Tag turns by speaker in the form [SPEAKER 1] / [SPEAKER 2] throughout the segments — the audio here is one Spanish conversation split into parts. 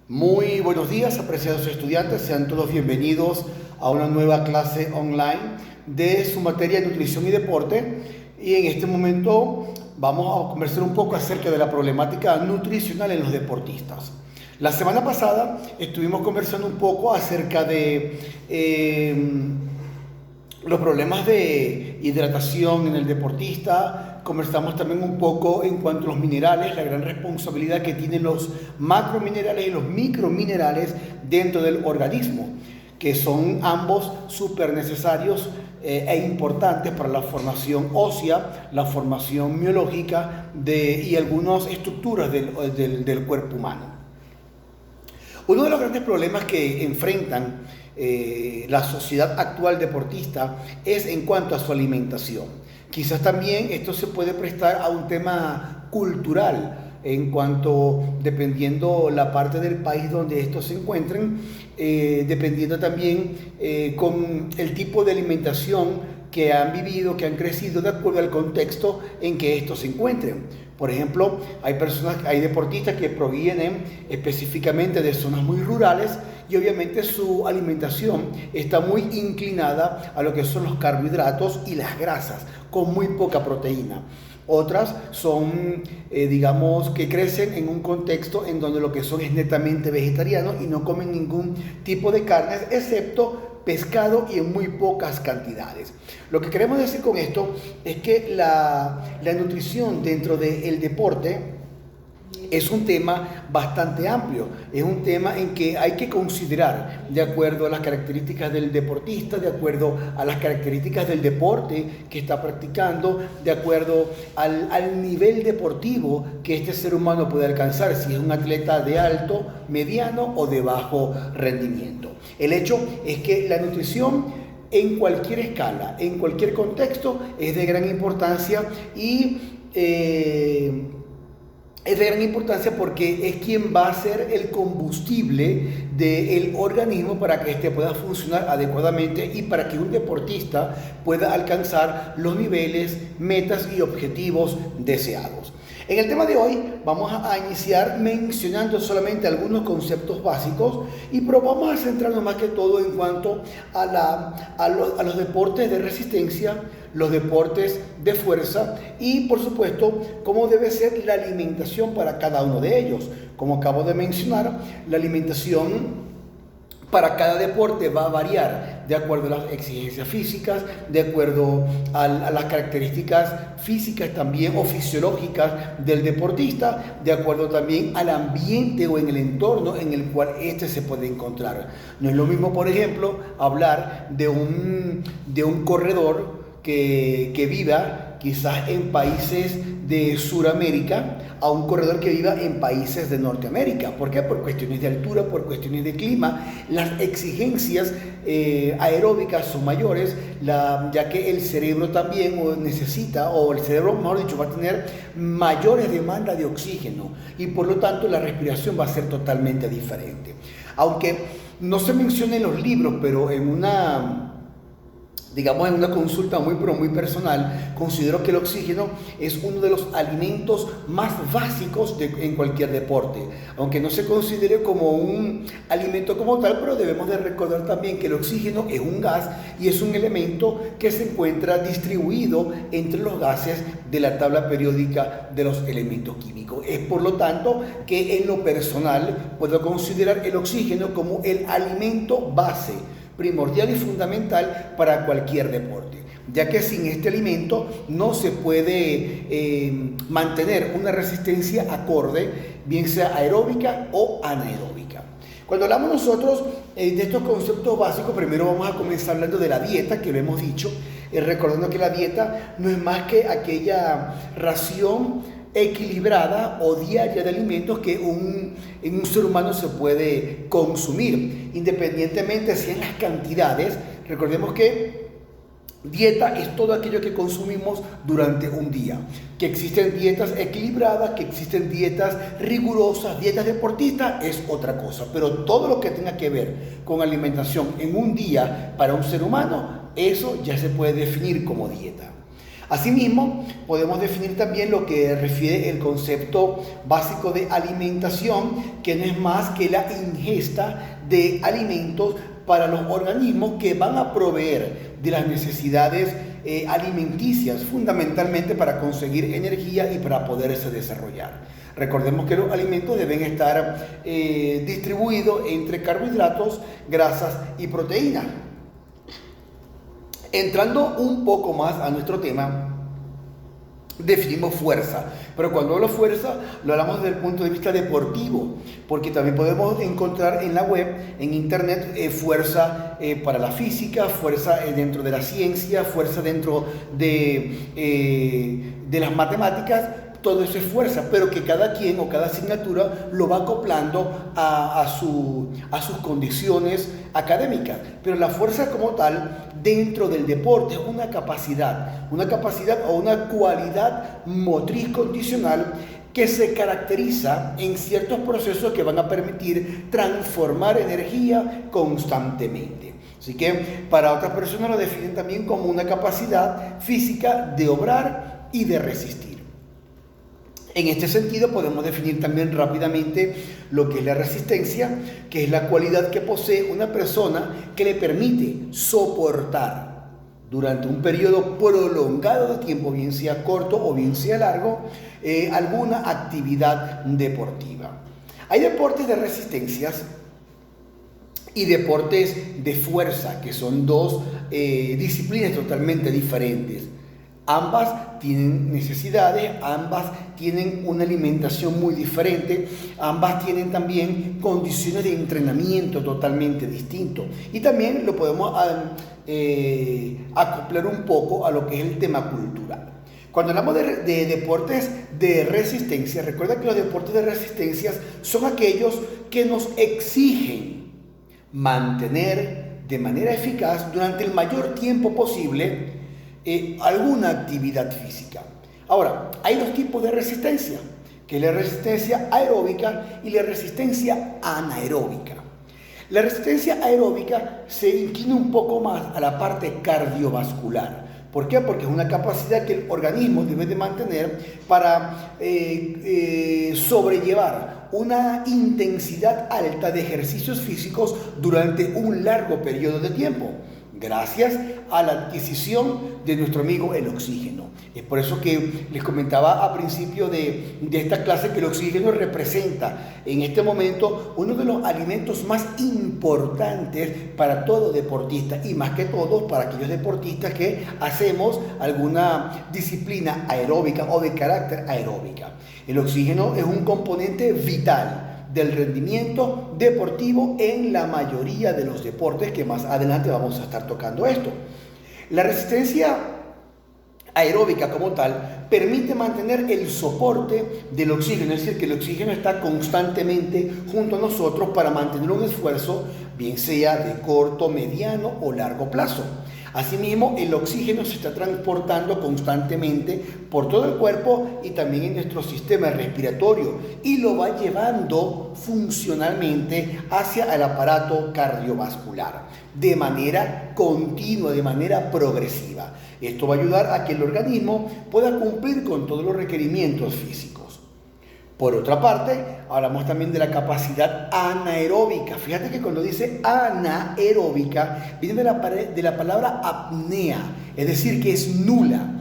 [SPEAKER 1] Muy buenos días, apreciados estudiantes. Sean todos bienvenidos a una nueva clase online de su materia de nutrición y deporte. Y en este momento vamos a conversar un poco acerca de la problemática nutricional en los deportistas. La semana pasada estuvimos conversando un poco acerca de los problemas de hidratación en el deportista. Conversamos también un poco en cuanto a los minerales, la gran responsabilidad que tienen los macrominerales y los microminerales dentro del organismo, que son ambos súper necesarios e importantes para la formación ósea, la formación biológica y algunas estructuras del cuerpo humano. Uno de los grandes problemas que enfrentan la sociedad actual deportista es en cuanto a su alimentación. Quizás también esto se puede prestar a un tema cultural en cuanto, dependiendo la parte del país donde estos se encuentren, dependiendo también con el tipo de alimentación que han vivido, que han crecido de acuerdo al contexto en que estos se encuentren. Por ejemplo, hay deportistas que provienen específicamente de zonas muy rurales y obviamente su alimentación está muy inclinada a lo que son los carbohidratos y las grasas, con muy poca proteína. Otras son, digamos, que crecen en un contexto en donde lo que son es netamente vegetarianos y no comen ningún tipo de carnes, excepto pescado y en muy pocas cantidades. Lo que queremos decir con esto es que la nutrición dentro del deporte es un tema bastante amplio, es un tema en que hay que considerar de acuerdo a las características del deportista, de acuerdo a las características del deporte que está practicando, de acuerdo al nivel deportivo que este ser humano puede alcanzar, si es un atleta de alto, mediano o de bajo rendimiento. El hecho es que la nutrición en cualquier escala, en cualquier contexto, es de gran importancia y es de gran importancia porque es quien va a ser el combustible del organismo para que éste pueda funcionar adecuadamente y para que un deportista pueda alcanzar los niveles, metas y objetivos deseados. En el tema de hoy vamos a iniciar mencionando solamente algunos conceptos básicos, pero vamos a centrarnos más que todo en cuanto a los deportes de resistencia, los deportes de fuerza y, por supuesto, cómo debe ser la alimentación para cada uno de ellos. Como acabo de mencionar, la alimentación para cada deporte va a variar de acuerdo a las exigencias físicas, de acuerdo a las características físicas también o fisiológicas del deportista, de acuerdo también al ambiente o en el entorno en el cual éste se puede encontrar. No es lo mismo, por ejemplo, hablar de un corredor que viva quizás en países de Sudamérica a un corredor que viva en países de Norteamérica. ¿Por qué? Por cuestiones de altura, por cuestiones de clima. Las exigencias aeróbicas son mayores, ya que el cerebro también necesita, o el cerebro, mejor dicho, va a tener mayores demandas de oxígeno y por lo tanto la respiración va a ser totalmente diferente. Aunque no se menciona en los libros, pero en una consulta muy personal, considero que el oxígeno es uno de los alimentos más básicos en cualquier deporte, aunque no se considere como un alimento como tal, pero debemos de recordar también que el oxígeno es un gas y es un elemento que se encuentra distribuido entre los gases de la tabla periódica de los elementos químicos. Es por lo tanto que en lo personal puedo considerar el oxígeno como el alimento base, primordial y fundamental para cualquier deporte, ya que sin este alimento no se puede mantener una resistencia acorde, bien sea aeróbica o anaeróbica. Cuando hablamos nosotros de estos conceptos básicos, primero vamos a comenzar hablando de la dieta, que lo hemos dicho, recordando que la dieta no es más que aquella ración equilibrada o diaria de alimentos que en un ser humano se puede consumir, independientemente sean las cantidades. Recordemos que dieta es todo aquello que consumimos durante un día, que existen dietas equilibradas, que existen dietas rigurosas, dietas deportistas es otra cosa, pero todo lo que tenga que ver con alimentación en un día para un ser humano, eso ya se puede definir como dieta. Asimismo, podemos definir también lo que refiere el concepto básico de alimentación, que no es más que la ingesta de alimentos para los organismos que van a proveer de las necesidades alimenticias, fundamentalmente para conseguir energía y para poderse desarrollar. Recordemos que los alimentos deben estar distribuidos entre carbohidratos, grasas y proteínas. Entrando un poco más a nuestro tema, definimos fuerza, pero cuando hablo fuerza lo hablamos desde el punto de vista deportivo, porque también podemos encontrar en la web, en internet, fuerza para la física, fuerza dentro de la ciencia, fuerza dentro de las matemáticas. Todo eso es fuerza, pero que cada quien o cada asignatura lo va acoplando a sus condiciones académicas. Pero la fuerza como tal, dentro del deporte, es una capacidad o una cualidad motriz condicional que se caracteriza en ciertos procesos que van a permitir transformar energía constantemente. Así que para otras personas lo definen también como una capacidad física de obrar y de resistir. En este sentido podemos definir también rápidamente lo que es la resistencia, que es la cualidad que posee una persona que le permite soportar durante un periodo prolongado de tiempo, bien sea corto o bien sea largo, alguna actividad deportiva. Hay deportes de resistencias y deportes de fuerza, que son dos disciplinas totalmente diferentes. Ambas tienen necesidades, ambas tienen una alimentación muy diferente, ambas tienen también condiciones de entrenamiento totalmente distintos. Y también lo podemos acoplar un poco a lo que es el tema cultural. Cuando hablamos de deportes de resistencia, recuerda que los deportes de resistencia son aquellos que nos exigen mantener de manera eficaz durante el mayor tiempo posible alguna actividad física. Ahora, hay dos tipos de resistencia, que es la resistencia aeróbica y la resistencia anaeróbica. La resistencia aeróbica se inclina un poco más a la parte cardiovascular. ¿Por qué? Porque es una capacidad que el organismo debe de mantener para sobrellevar una intensidad alta de ejercicios físicos durante un largo periodo de tiempo, gracias a la adquisición de nuestro amigo el oxígeno. Es por eso que les comentaba a principio de esta clase que el oxígeno representa en este momento uno de los alimentos más importantes para todo deportista, y más que todo para aquellos deportistas que hacemos alguna disciplina aeróbica o de carácter aeróbica. El oxígeno es un componente vital del rendimiento deportivo en la mayoría de los deportes, que más adelante vamos a estar tocando esto. La resistencia aeróbica como tal permite mantener el soporte del oxígeno, es decir, que el oxígeno está constantemente junto a nosotros para mantener un esfuerzo, bien sea de corto, mediano o largo plazo. Asimismo, el oxígeno se está transportando constantemente por todo el cuerpo y también en nuestro sistema respiratorio, y lo va llevando funcionalmente hacia el aparato cardiovascular de manera continua, de manera progresiva. Esto va a ayudar a que el organismo pueda cumplir con todos los requerimientos físicos. Por otra parte, hablamos también de la capacidad anaeróbica. Fíjate que cuando dice anaeróbica, viene de la palabra apnea, es decir, que es nula,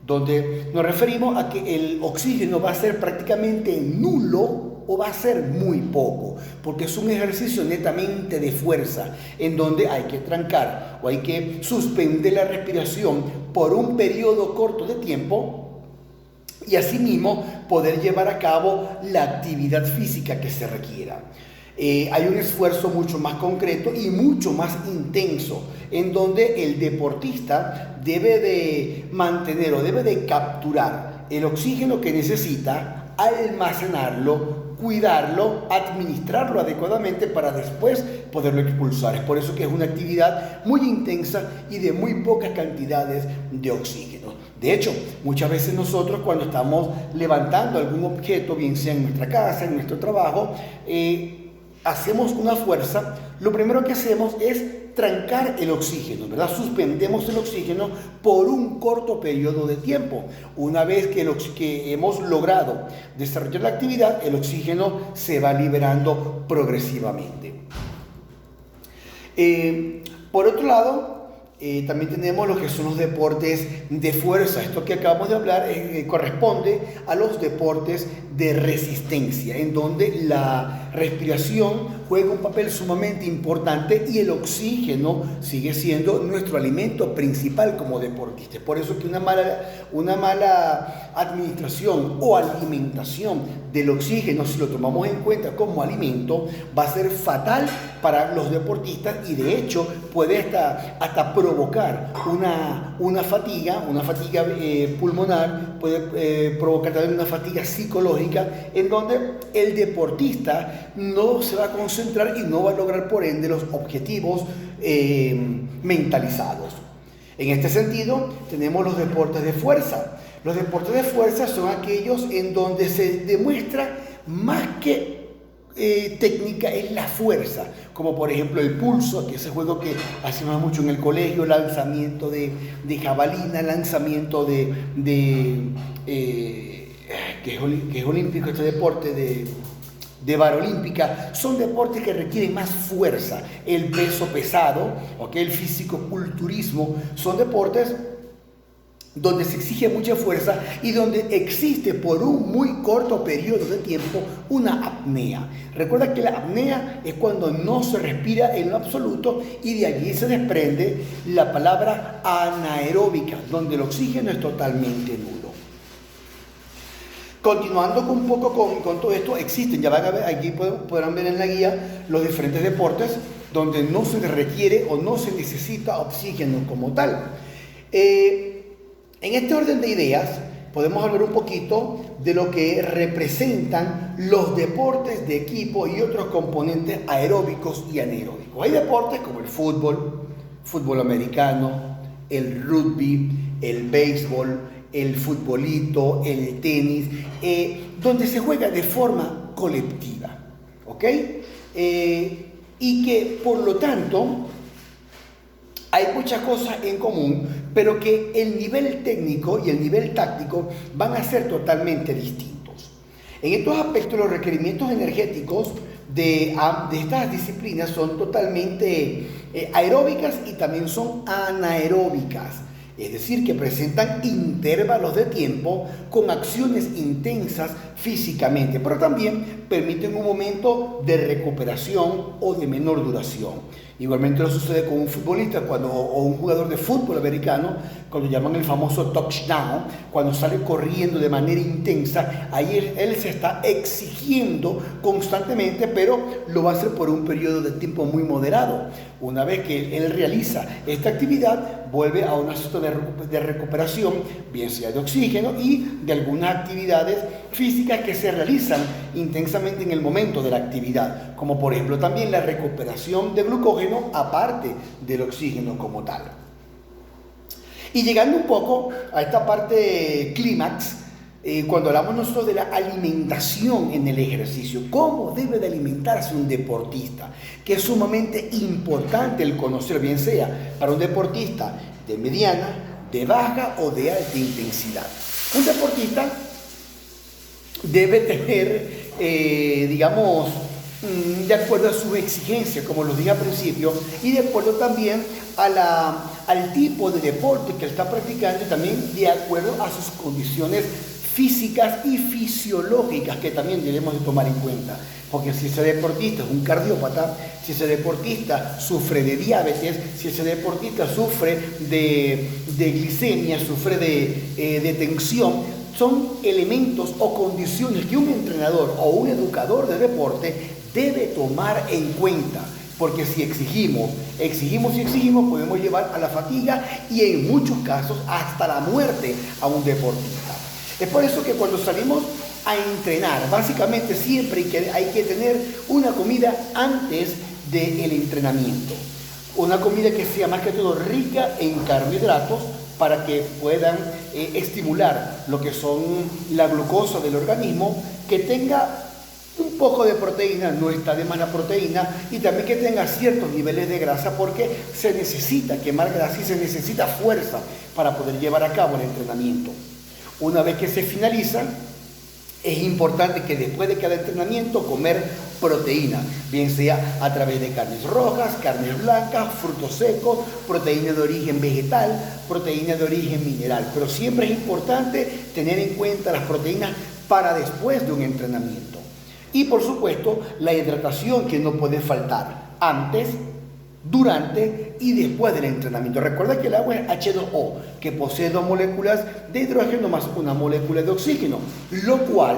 [SPEAKER 1] donde nos referimos a que el oxígeno va a ser prácticamente nulo o va a ser muy poco, porque es un ejercicio netamente de fuerza, en donde hay que trancar o hay que suspender la respiración por un periodo corto de tiempo, y asimismo poder llevar a cabo la actividad física que se requiera. Hay un esfuerzo mucho más concreto y mucho más intenso, en donde el deportista debe de mantener o debe de capturar el oxígeno que necesita, almacenarlo, cuidarlo, administrarlo adecuadamente para después poderlo expulsar. Es por eso que es una actividad muy intensa y de muy pocas cantidades de oxígeno. De hecho, muchas veces nosotros, cuando estamos levantando algún objeto, bien sea en nuestra casa, en nuestro trabajo, hacemos una fuerza, lo primero que hacemos es trancar el oxígeno, ¿verdad? Suspendemos el oxígeno por un corto periodo de tiempo. Una vez que hemos logrado desarrollar la actividad, el oxígeno se va liberando progresivamente. Por otro lado, también tenemos lo que son los deportes de fuerza. Esto que acabamos de hablar corresponde a los deportes de resistencia, en donde la respiración juega un papel sumamente importante y el oxígeno sigue siendo nuestro alimento principal como deportistas. Por eso que una mala administración o alimentación del oxígeno, si lo tomamos en cuenta como alimento, va a ser fatal para los deportistas y de hecho puede hasta provocar una fatiga pulmonar, puede provocar también una fatiga psicológica, en donde el deportista no se va a concentrar y no va a lograr por ende los objetivos mentalizados. En este sentido tenemos los deportes de fuerza. Los deportes de fuerza son aquellos en donde se demuestra más que técnica, es la fuerza, como por ejemplo el pulso, que es el juego que hacemos mucho en el colegio, lanzamiento de jabalina, lanzamiento que es olímpico este deporte de vara olímpica. Son deportes que requieren más fuerza. El peso pesado, el fisicoculturismo, son deportes donde se exige mucha fuerza y donde existe por un muy corto periodo de tiempo una apnea. Recuerda que la apnea es cuando no se respira en lo absoluto y de allí se desprende la palabra anaeróbica, donde el oxígeno es totalmente nulo. Continuando un poco con todo esto, existen, ya van a ver, aquí podrán ver en la guía los diferentes deportes donde no se requiere o no se necesita oxígeno como tal. En este orden de ideas, podemos hablar un poquito de lo que representan los deportes de equipo y otros componentes aeróbicos y anaeróbicos. Hay deportes como el fútbol americano, el rugby, el béisbol, el futbolito, el tenis, donde se juega de forma colectiva, ¿ok? Y que por lo tanto hay muchas cosas en común, pero que el nivel técnico y el nivel táctico van a ser totalmente distintos. En estos aspectos, los requerimientos energéticos de estas disciplinas son totalmente aeróbicas y también son anaeróbicas. Es decir, que presentan intervalos de tiempo con acciones intensas físicamente, pero también permiten un momento de recuperación o de menor duración. Igualmente lo sucede con un futbolista o un jugador de fútbol americano, cuando llaman el famoso touchdown, cuando sale corriendo de manera intensa, ahí él se está exigiendo constantemente, pero lo va a hacer por un periodo de tiempo muy moderado. Una vez que él realiza esta actividad, vuelve a una zona de recuperación, bien sea de oxígeno y de algunas actividades físicas que se realizan intensamente en el momento de la actividad, como por ejemplo también la recuperación de glucógeno aparte del oxígeno como tal. Y llegando un poco a esta parte clímax, cuando hablamos nosotros de la alimentación en el ejercicio, cómo debe de alimentarse un deportista, que es sumamente importante el conocer, bien sea para un deportista de mediana, de baja o de alta intensidad. Un deportista debe tener, de acuerdo a sus exigencias, como los dije al principio, y de acuerdo también al tipo de deporte que está practicando y también de acuerdo a sus condiciones físicas y fisiológicas que también debemos de tomar en cuenta. Porque si ese deportista es un cardiópata, si ese deportista sufre de diabetes, si ese deportista sufre de glicemia, sufre de tensión, son elementos o condiciones que un entrenador o un educador de deporte debe tomar en cuenta. Porque si exigimos, podemos llevar a la fatiga y en muchos casos hasta la muerte a un deportista. Es por eso que cuando salimos a entrenar, básicamente siempre hay que tener una comida antes del entrenamiento. Una comida que sea más que todo rica en carbohidratos para que puedan estimular lo que son la glucosa del organismo, que tenga un Un poco de proteína, no está de más la proteína, y también que tenga ciertos niveles de grasa porque se necesita quemar grasa y se necesita fuerza para poder llevar a cabo el entrenamiento. Una vez que se finaliza, es importante que después de cada entrenamiento comer proteína, bien sea a través de carnes rojas, carnes blancas, frutos secos, proteína de origen vegetal, proteína de origen mineral. Pero siempre es importante tener en cuenta las proteínas para después de un entrenamiento. Y por supuesto, la hidratación que no puede faltar antes, durante y después del entrenamiento. Recuerda que el agua es H2O, que posee 2 moléculas de hidrógeno más una molécula de oxígeno, lo cual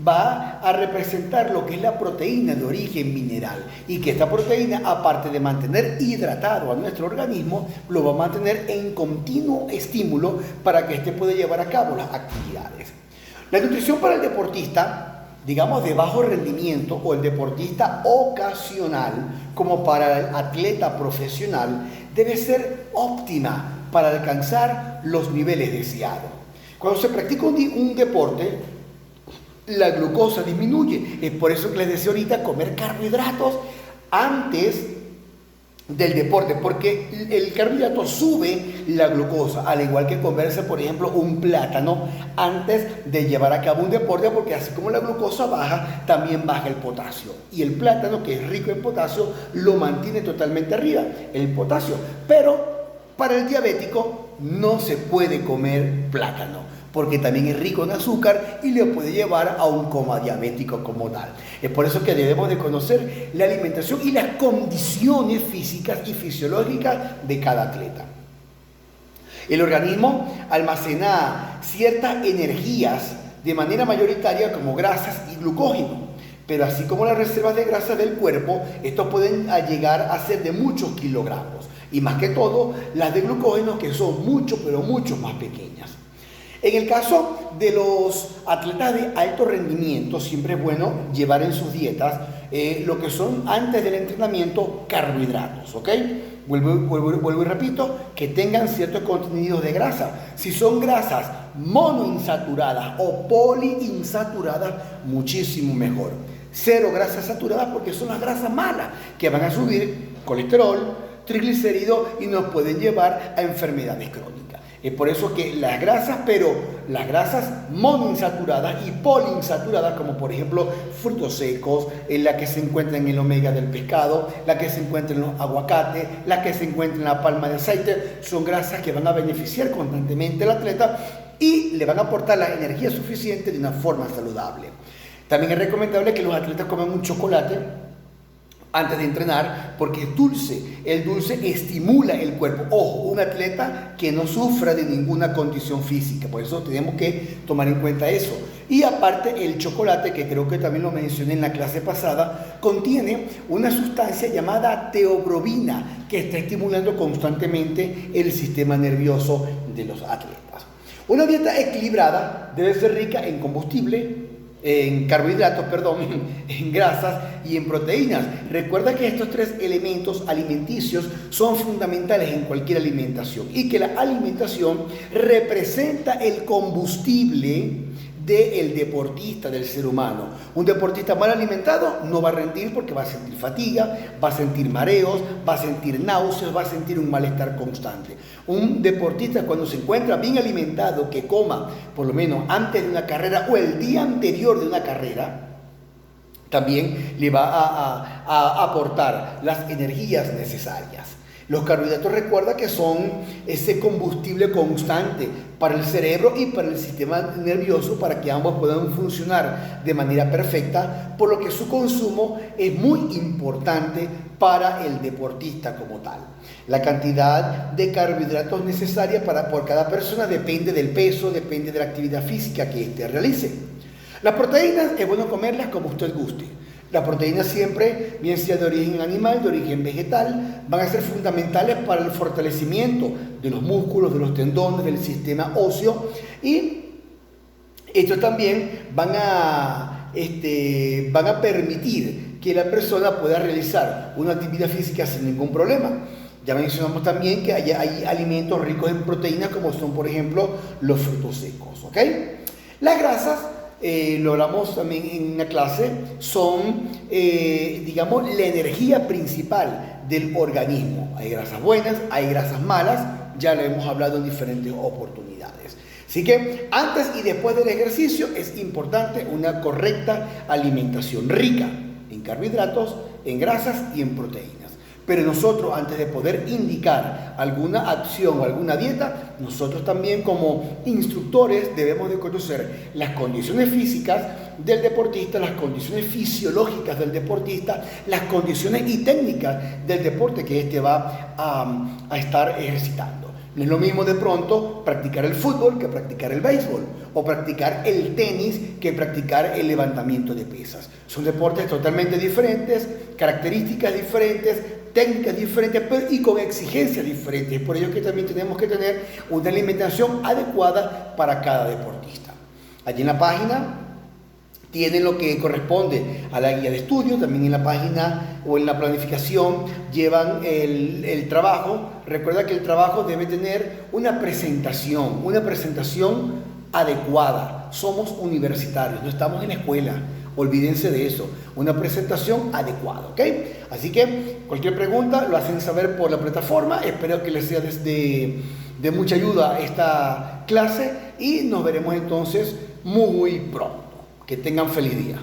[SPEAKER 1] va a representar lo que es la proteína de origen mineral, y que esta proteína, aparte de mantener hidratado a nuestro organismo, lo va a mantener en continuo estímulo para que éste pueda llevar a cabo las actividades. La nutrición para el deportista, digamos, de bajo rendimiento, o el deportista ocasional, como para el atleta profesional, debe ser óptima para alcanzar los niveles deseados. Cuando se practica un deporte, la glucosa disminuye. Es por eso que les decía ahorita comer carbohidratos antes del deporte, porque el carbohidrato sube la glucosa, al igual que comerse, por ejemplo, un plátano antes de llevar a cabo un deporte, porque así como la glucosa baja, también baja el potasio, y el plátano, que es rico en potasio, lo mantiene totalmente arriba, el potasio. Pero para el diabético no se puede comer plátano, porque también es rico en azúcar y le puede llevar a un coma diabético como tal. Es por eso que debemos de conocer la alimentación y las condiciones físicas y fisiológicas de cada atleta. El organismo almacena ciertas energías de manera mayoritaria como grasas y glucógeno, pero así como las reservas de grasa del cuerpo, estos pueden llegar a ser de muchos kilogramos, y más que todo las de glucógeno, que son mucho, pero mucho más pequeñas. En el caso de los atletas de alto rendimiento, siempre es bueno llevar en sus dietas lo que son, antes del entrenamiento, carbohidratos, ¿ok? Vuelvo y repito, que tengan ciertos contenidos de grasa. Si son grasas monoinsaturadas o poliinsaturadas, muchísimo mejor. Cero grasas saturadas, porque son las grasas malas que van a subir colesterol, triglicéridos y nos pueden llevar a enfermedades crónicas. Es por eso que las grasas, pero las grasas monoinsaturadas y poliinsaturadas, como por ejemplo frutos secos, la que se encuentra en el omega del pescado, la que se encuentra en los aguacates, la que se encuentra en la palma de aceite, son grasas que van a beneficiar constantemente al atleta y le van a aportar la energía suficiente de una forma saludable. También es recomendable que los atletas coman un chocolate antes de entrenar, porque es dulce. El dulce estimula el cuerpo. Ojo, un atleta que no sufra de ninguna condición física, por eso tenemos que tomar en cuenta eso. Y aparte, el chocolate, que creo que también lo mencioné en la clase pasada, contiene una sustancia llamada teobromina, que está estimulando constantemente el sistema nervioso de los atletas. Una dieta equilibrada debe ser rica en combustible, en carbohidratos, en grasas y en proteínas. Recuerda que estos 3 elementos alimenticios son fundamentales en cualquier alimentación, y que la alimentación representa el combustible del deportista, del ser humano. Un deportista mal alimentado no va a rendir, porque va a sentir fatiga, va a sentir mareos, va a sentir náuseas, va a sentir un malestar constante. Un deportista, cuando se encuentra bien alimentado, que coma por lo menos antes de una carrera o el día anterior de una carrera, también le va a aportar las energías necesarias. Los carbohidratos, recuerda que son ese combustible constante para el cerebro y para el sistema nervioso, para que ambos puedan funcionar de manera perfecta, por lo que su consumo es muy importante para el deportista como tal. La cantidad de carbohidratos necesaria por cada persona depende del peso, depende de la actividad física que éste realice. Las proteínas es bueno comerlas como usted guste. Las proteínas siempre, bien sea de origen animal, de origen vegetal, van a ser fundamentales para el fortalecimiento de los músculos, de los tendones, del sistema óseo, y estos también van a permitir que la persona pueda realizar una actividad física sin ningún problema. Ya mencionamos también que hay alimentos ricos en proteínas, como son, por ejemplo, los frutos secos, ¿ok? Las grasas lo hablamos también en una clase, son, digamos, la energía principal del organismo. Hay grasas buenas, hay grasas malas, ya lo hemos hablado en diferentes oportunidades. Así que antes y después del ejercicio es importante una correcta alimentación rica en carbohidratos, en grasas y en proteínas. Pero nosotros, antes de poder indicar alguna acción o alguna dieta, nosotros también como instructores debemos de conocer las condiciones físicas del deportista, las condiciones fisiológicas del deportista, las condiciones y técnicas del deporte que éste va a estar ejercitando. No es lo mismo de pronto practicar el fútbol que practicar el béisbol, o practicar el tenis que practicar el levantamiento de pesas. Son deportes totalmente diferentes, características diferentes, técnicas diferentes y con exigencias diferentes. Por ello que también tenemos que tener una alimentación adecuada para cada deportista. Allí en la página tienen lo que corresponde a la guía de estudio, también en la página o en la planificación llevan el trabajo. Recuerda que el trabajo debe tener una presentación adecuada. Somos universitarios, no estamos en la escuela. Olvídense de eso, una presentación adecuada, ¿ok? Así que cualquier pregunta lo hacen saber por la plataforma. Espero que les sea de mucha ayuda esta clase y nos veremos entonces muy pronto. Que tengan feliz día.